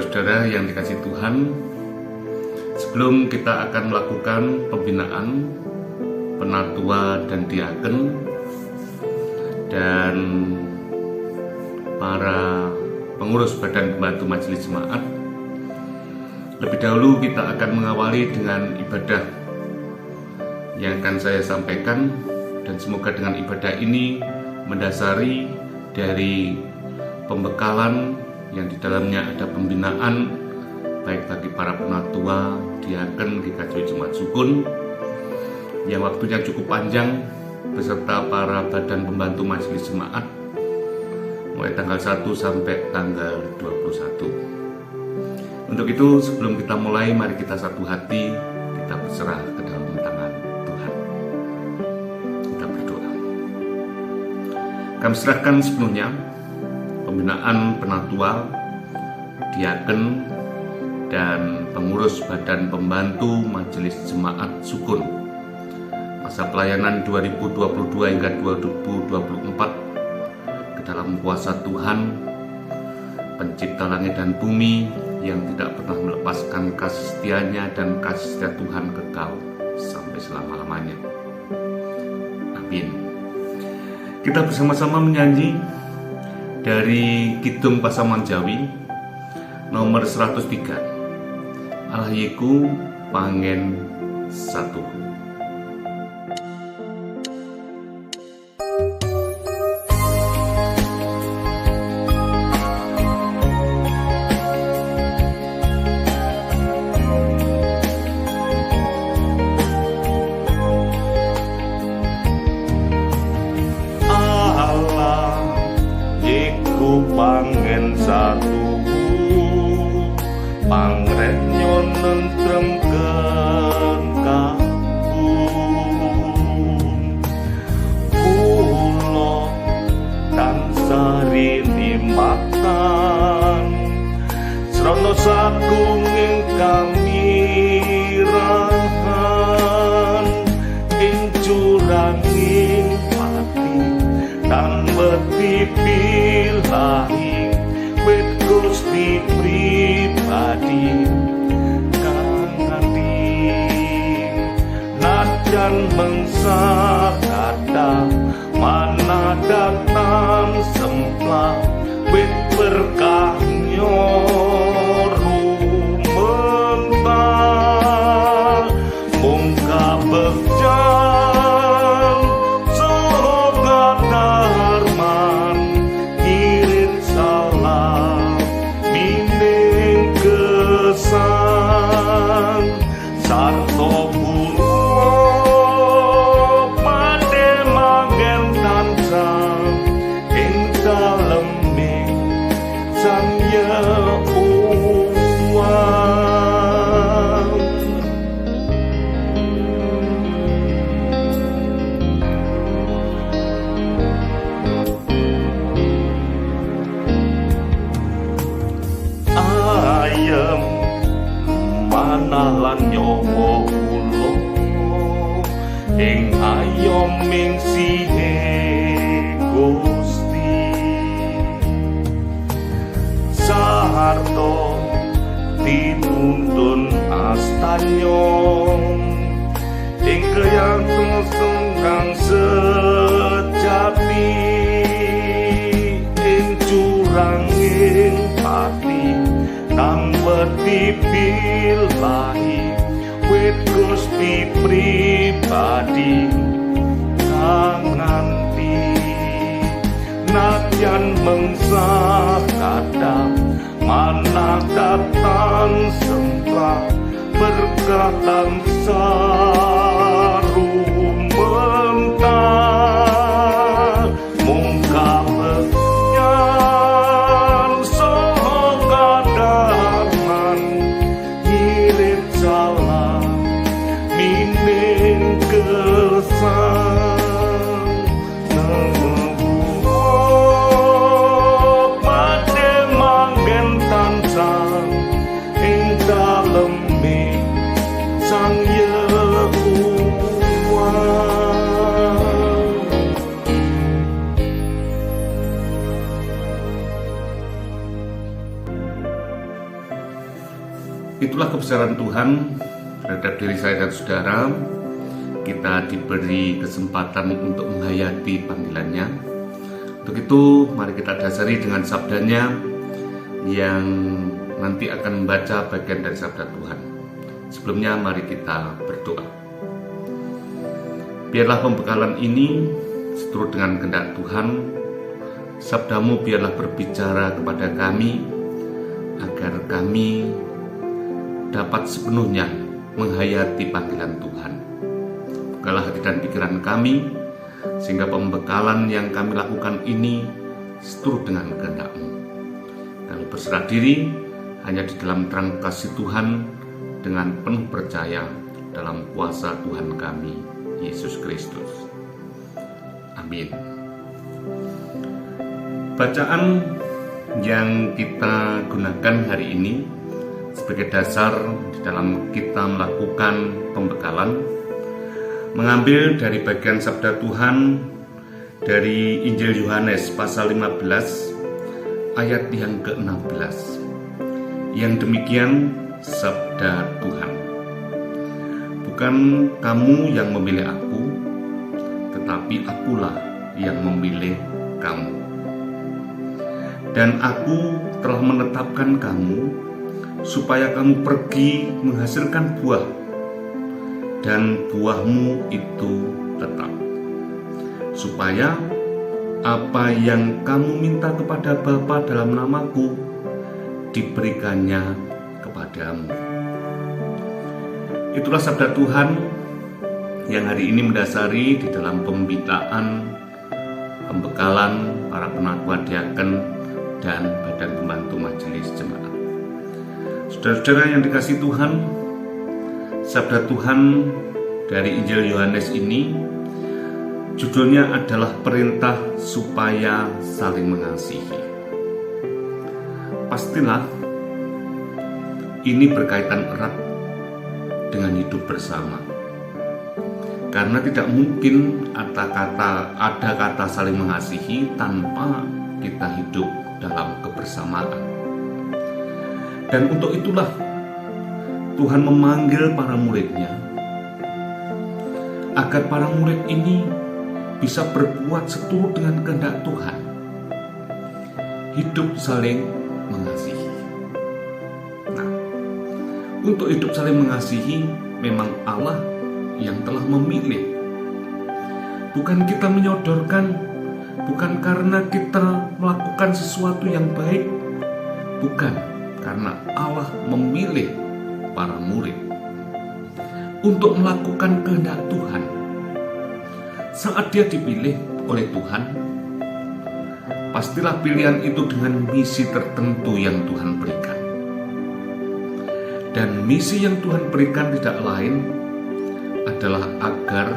saudara yang dikasihi Tuhan, sebelum kita akan melakukan pembinaan penatua dan diaken dan para pengurus badan pembantu majelis jemaat, lebih dahulu kita akan mengawali dengan ibadah yang akan saya sampaikan, dan semoga dengan ibadah ini mendasari dari pembekalan yang di dalamnya ada pembinaan baik bagi para penatua, diaken, GKJ Jemaat Sukun yang waktunya cukup panjang, beserta para badan pembantu majelis jemaat mulai tanggal 1 sampai tanggal 21. Untuk itu, sebelum kita mulai, mari kita satu hati, kita berserah ke dalam tangan Tuhan. Kita berdoa. Kami serahkan sepenuhnya pembinaan penatua, diaken, dan pengurus badan pembantu majelis jemaat Sukun masa pelayanan 2022 hingga 2024 ke dalam kuasa Tuhan, pencipta langit dan bumi, yang tidak pernah melepaskan kasih setianya dan kasih setia Tuhan kekal sampai selama-lamanya. Amin. Kita bersama-sama menyanyi dari Kidung Pasaman Jawi nomor 103, Allah Yeku Pangen Satu. Pangen satu pangretnyo nentremken kabun kula tansah rini makan srana sagung ingkang mirahan ing juranging pati tan beti pilahi wit Gusti pribadi kang ati najan mengsa kata mana datang semplah wit berkah nyoru mentah mungka bekjan soga darman irit salam mining kesan sarto buruh pade magen tansah ing daleming sang Yehuwa. Ayem manah lan nyawa kula ing ayoming sihe Gusti saharto tinuntun astanyo ing kayang tenggang sejati ing juranging pati kang beti pilahi wit Gusti pribadi kang nganti najan mengsa kadang mana datang semplah berkah saru mentah mungka bekyan soga darman ngirit salam mining kesan pade manggen tansah ing daleming sang Yehuwa. Itulah kebesaran Tuhan terhadap diri saya dan saudara. Kita diberi kesempatan untuk menghayati panggilannya. Untuk itu mari kita dasari dengan sabdanya yang nanti akan membaca bagian dari sabda Tuhan. Sebelumnya mari kita berdoa. Biarlah pembekalan ini seturut dengan kehendak Tuhan. Sabdamu biarlah berbicara kepada kami, agar kami dapat sepenuhnya menghayati panggilan Tuhan. Bukalah hati dan pikiran kami, sehingga pembekalan yang kami lakukan ini seturut dengan kehendak-Mu. Kami berserah diri hanya di dalam terang kasih Tuhan dengan penuh percaya dalam kuasa Tuhan kami, Yesus Kristus. Amin. Bacaan yang kita gunakan hari ini sebagai dasar di dalam kita melakukan pembekalan mengambil dari bagian sabda Tuhan dari Injil Yohanes pasal 15 ayat yang ke-16. Yang demikian sabda Tuhan. Bukan kamu yang memilih aku, tetapi akulah yang memilih kamu. Dan aku telah menetapkan kamu supaya kamu pergi menghasilkan buah, dan buahmu itu tetap, supaya apa yang kamu minta kepada Bapa dalam namaku diberikannya kepadamu. Itulah sabda Tuhan yang hari ini mendasari di dalam pembinaan pembekalan para penatua diaken dan badan pembantu majelis jemaat. Saudara-saudara yang dikasihi Tuhan, sabda Tuhan dari Injil Yohanes ini judulnya adalah perintah supaya saling mengasihi. Pastilah ini berkaitan erat dengan hidup bersama. Karena tidak mungkin ada kata saling mengasihi tanpa kita hidup dalam kebersamaan. Dan untuk itulah Tuhan memanggil para muridnya agar para murid ini bisa berbuat seturut dengan kehendak Tuhan, hidup saling mengasihi. Nah, untuk hidup saling mengasihi memang Allah yang telah memilih. Bukan kita menyodorkan, bukan karena kita melakukan sesuatu yang baik, bukan, karena Allah memilih para murid untuk melakukan kehendak Tuhan. Saat dia dipilih oleh Tuhan, pastilah pilihan itu dengan misi tertentu yang Tuhan berikan. Dan misi yang Tuhan berikan tidak lain adalah agar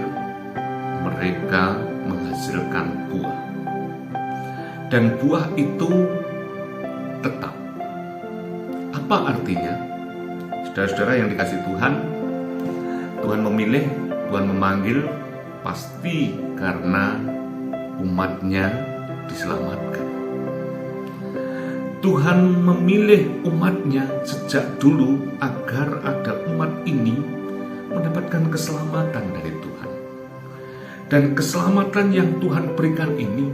mereka menghasilkan buah. Dan buah itu tetap. Apa artinya? Saudara-saudara yang dikasihi Tuhan, Tuhan memilih, Tuhan memanggil, pasti karena umatnya diselamatkan. Tuhan memilih umatnya sejak dulu agar ada umat ini mendapatkan keselamatan dari Tuhan. Dan keselamatan yang Tuhan berikan ini,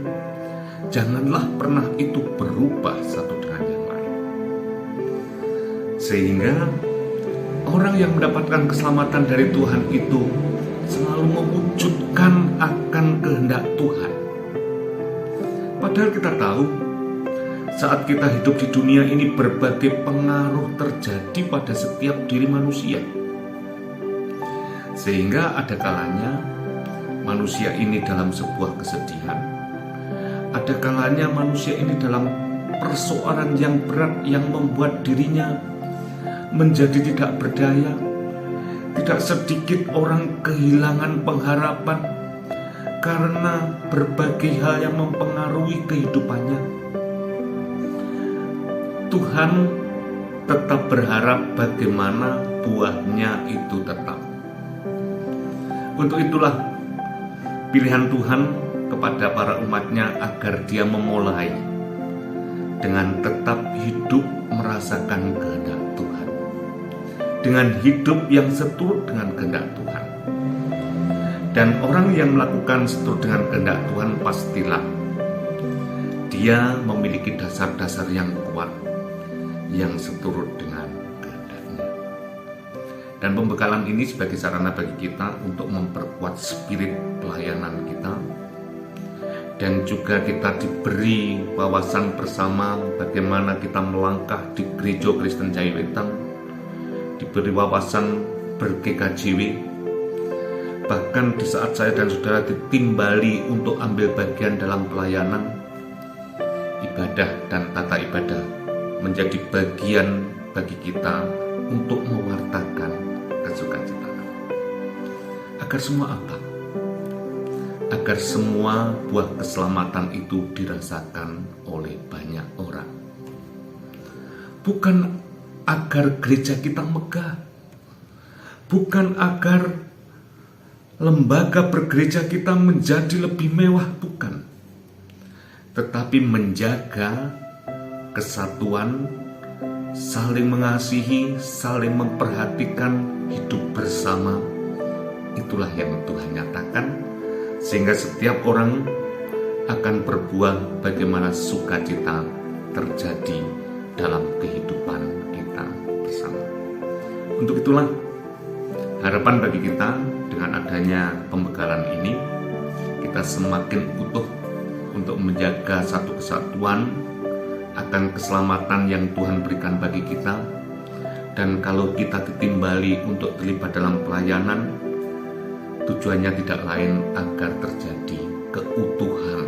janganlah pernah itu berubah satu dengan yang lain. Sehingga orang yang mendapatkan keselamatan dari Tuhan itu selalu mewujudkan akan kehendak Tuhan. Padahal kita tahu saat kita hidup di dunia ini berbagai pengaruh terjadi pada setiap diri manusia. Sehingga ada kalanya manusia ini dalam sebuah kesedihan. Ada kalanya manusia ini dalam persoalan yang berat yang membuat dirinya menjadi tidak berdaya. Tidak sedikit orang kehilangan pengharapan karena berbagai hal yang mempengaruhi kehidupannya. Tuhan tetap berharap bagaimana buahnya itu tetap. Untuk itulah pilihan Tuhan kepada para umatnya agar dia memulai dengan tetap hidup merasakan kehendak Tuhan. dengan hidup yang seturut dengan kehendak Tuhan. Dan orang yang melakukan seturut dengan kehendak Tuhan pastilah dia memiliki dasar-dasar yang kuat yang seturut dengan kehendaknya. Dan pembekalan ini sebagai sarana bagi kita untuk memperkuat spirit pelayanan kita, dan juga kita diberi wawasan bersama bagaimana kita melangkah di Gereja Kristen Jayawetang, diberi wawasan ber-GKJW. Bahkan di saat saya dan saudara ditimbali untuk ambil bagian dalam pelayanan, ibadah dan tata ibadah menjadi bagian bagi kita untuk mewartakan kesukacitaan. Agar semua apa? Agar semua buah keselamatan itu dirasakan oleh banyak orang. Bukan agar gereja kita megah, bukan agar lembaga bergereja kita menjadi lebih mewah, bukan. Tetapi menjaga kesatuan, saling mengasihi, saling memperhatikan, hidup bersama. Itulah yang Tuhan nyatakan, sehingga setiap orang akan berbuah bagaimana sukacita terjadi dalam kehidupan kita bersama. Untuk itulah harapan bagi kita, dengan adanya pembekalan ini, kita semakin utuh untuk menjaga satu kesatuan akan keselamatan yang Tuhan berikan bagi kita. Dan kalau kita ditimbali untuk terlibat dalam pelayanan, tujuannya tidak lain agar terjadi keutuhan.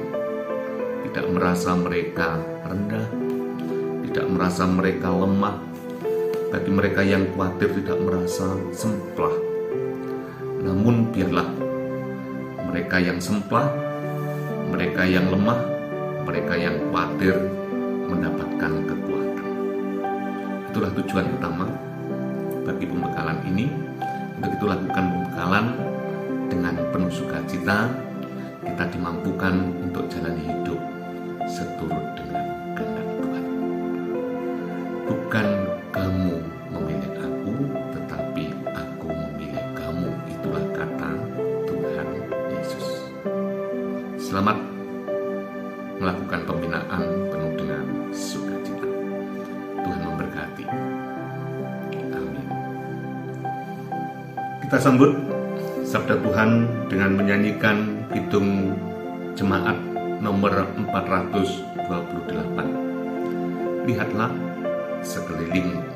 Tidak merasa mereka rendah, tidak merasa mereka lemah. Bagi mereka yang khawatir, tidak merasa semplah. Namun biarlah mereka yang semplah, mereka yang lemah, mereka yang khawatir mendapatkan kekuatan. Itulah tujuan utama bagi pembekalan ini. Untuk itu lakukan pembekalan dengan penuh sukacita. Kita dimampukan untuk jalani hidup seturut dengan kehendak Tuhan. Bukan kamu memilih aku, tetapi aku memilih kamu. Itulah kata Tuhan Yesus. Selamat melakukan pembinaan penuh dengan sukacita. Tuhan memberkati. Amin. Kita sambut sabda Tuhan dengan menyanyikan kidung jemaat nomor 428. Lihatlah sekelilingmu.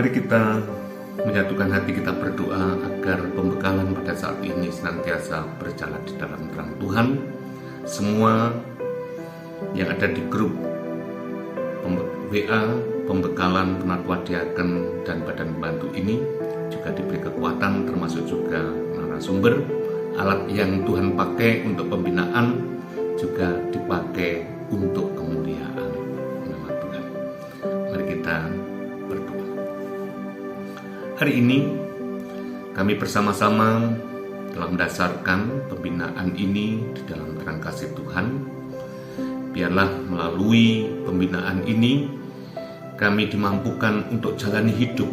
Mari kita menyatukan hati, kita berdoa agar pembekalan pada saat ini senantiasa berjalan di dalam terang Tuhan. Semua yang ada di grup WA, pembekalan Penatua Diaken dan Badan Pembantu ini juga diberi kekuatan, termasuk juga narasumber. Alat yang Tuhan pakai untuk pembinaan juga dipakai untuk kemuliaan nama Tuhan. Mari kita berdoa. Hari ini kami bersama-sama telah mendasarkan pembinaan ini di dalam terang kasih Tuhan. Biarlah melalui pembinaan ini kami dimampukan untuk jalani hidup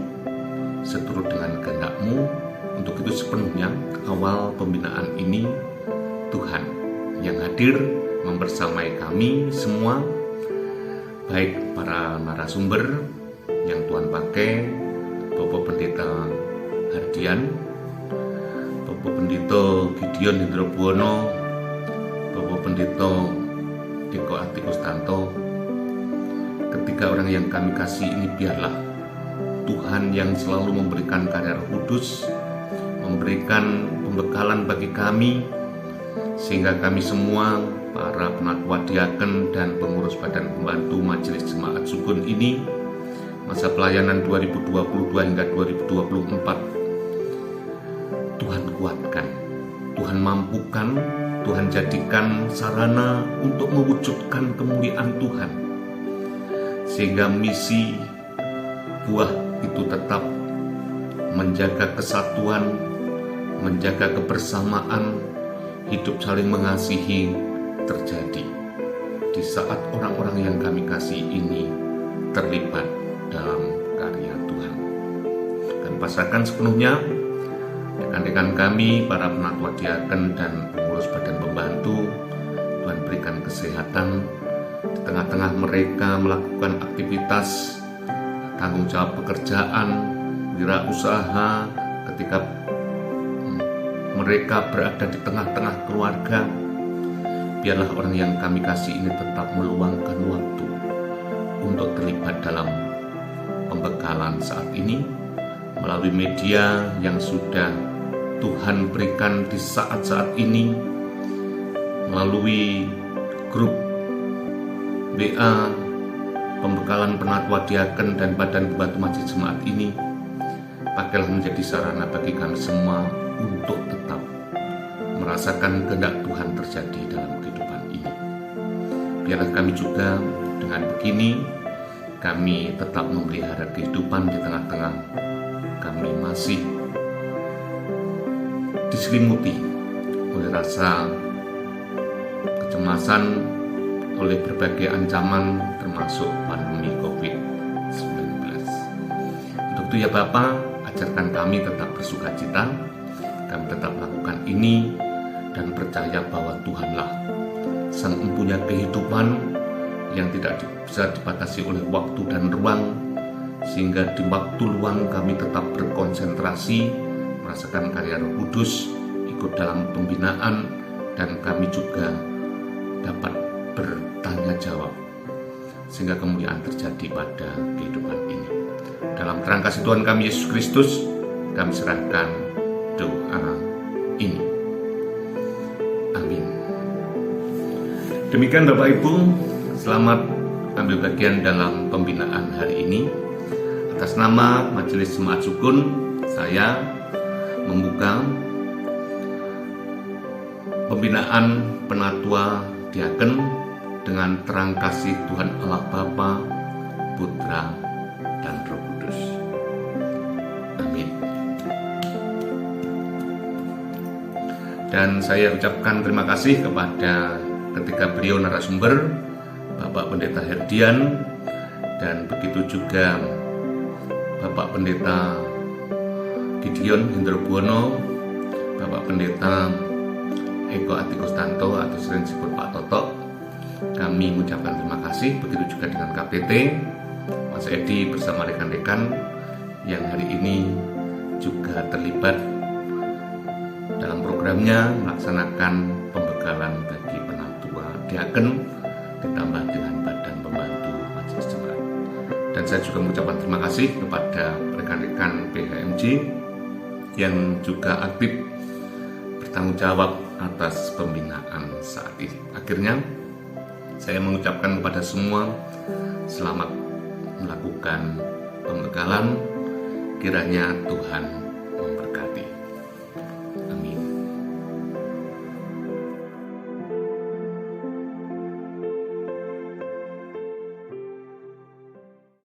seturut dengan kehendak-Mu. Untuk itu sepenuhnya awal pembinaan ini Tuhan yang hadir membersamai kami semua, baik para narasumber yang Tuhan pakai, Bapak Pendeta Hardian, Bapak Pendeta Gideon Hendrobuwono, Bapak Pendeta Eko Ati Kustanto. Ketiga orang yang kami kasih ini biarlah Tuhan yang selalu memberikan karya Roh Kudus, memberikan pembekalan bagi kami, sehingga kami semua, para penatua diaken dan pengurus badan pembantu Majelis Jemaat Sukun ini, masa pelayanan 2022 hingga 2024, Tuhan kuatkan, Tuhan mampukan, Tuhan jadikan sarana untuk mewujudkan kemuliaan Tuhan, sehingga misi buah itu tetap menjaga kesatuan, menjaga kebersamaan, hidup saling mengasihi terjadi di saat orang-orang yang kami kasih ini terlibat dalam karya Tuhan. Dan pasrahkan sepenuhnya rekan-rekan kami, para penatua diaken dan pengurus badan pembantu. Tuhan berikan kesehatan di tengah-tengah mereka melakukan aktivitas tanggung jawab pekerjaan, wirausaha, ketika mereka berada di tengah-tengah keluarga. Biarlah orang yang kami kasih ini tetap meluangkan waktu untuk terlibat dalam pembekalan saat ini melalui media yang sudah Tuhan berikan di saat-saat ini, melalui grup WA pembekalan Penatua Diaken dan Badan Pembantu Majelis Jemaat ini. Pakailah menjadi sarana bagi kami semua untuk tetap merasakan kehendak Tuhan terjadi dalam kehidupan ini. Biarlah kami juga dengan begini, kami tetap memelihara kehidupan di tengah-tengah kami masih diselimuti oleh rasa kecemasan, oleh berbagai ancaman termasuk pandemi COVID-19. Untuk itu ya Bapa, ajarkan kami tetap bersukacita, kami tetap melakukan ini dan percaya bahwa Tuhanlah Sang Empunya kehidupan yang tidak bisa dibatasi oleh waktu dan ruang, sehingga di waktu luang kami tetap berkonsentrasi merasakan karya Roh Kudus, ikut dalam pembinaan, dan kami juga dapat bertanya jawab sehingga kemuliaan terjadi pada kehidupan ini. Dalam terang kasih Tuhan kami Yesus Kristus, kami serahkan doa ini. Amin. Demikian Bapak Ibu, selamat ambil bagian dalam pembinaan hari ini. Atas nama Majelis Jemaat Sukun, saya membuka pembinaan Penatua Diaken dengan terang kasih Tuhan Allah Bapa, Putra, dan Roh Kudus. Amin. Dan saya ucapkan terima kasih kepada ketiga beliau narasumber, Bapak Pendeta Hardian, dan begitu juga Bapak Pendeta Gideon Hendrobuwono, Bapak Pendeta Eko Ati Kustanto atau sering disebut Pak Toto. Kami mengucapkan terima kasih, begitu juga dengan KPT, Mas Edi bersama rekan-rekan yang hari ini juga terlibat dalam programnya melaksanakan pembekalan bagi penatua diaken ditambah dengan badan pembantu majelis jemaat. Dan saya juga mengucapkan terima kasih kepada rekan-rekan PHMJ yang juga aktif bertanggung jawab atas pembinaan saat ini. Akhirnya, saya mengucapkan kepada semua selamat melakukan pembekalan. Kiranya Tuhan memberkati.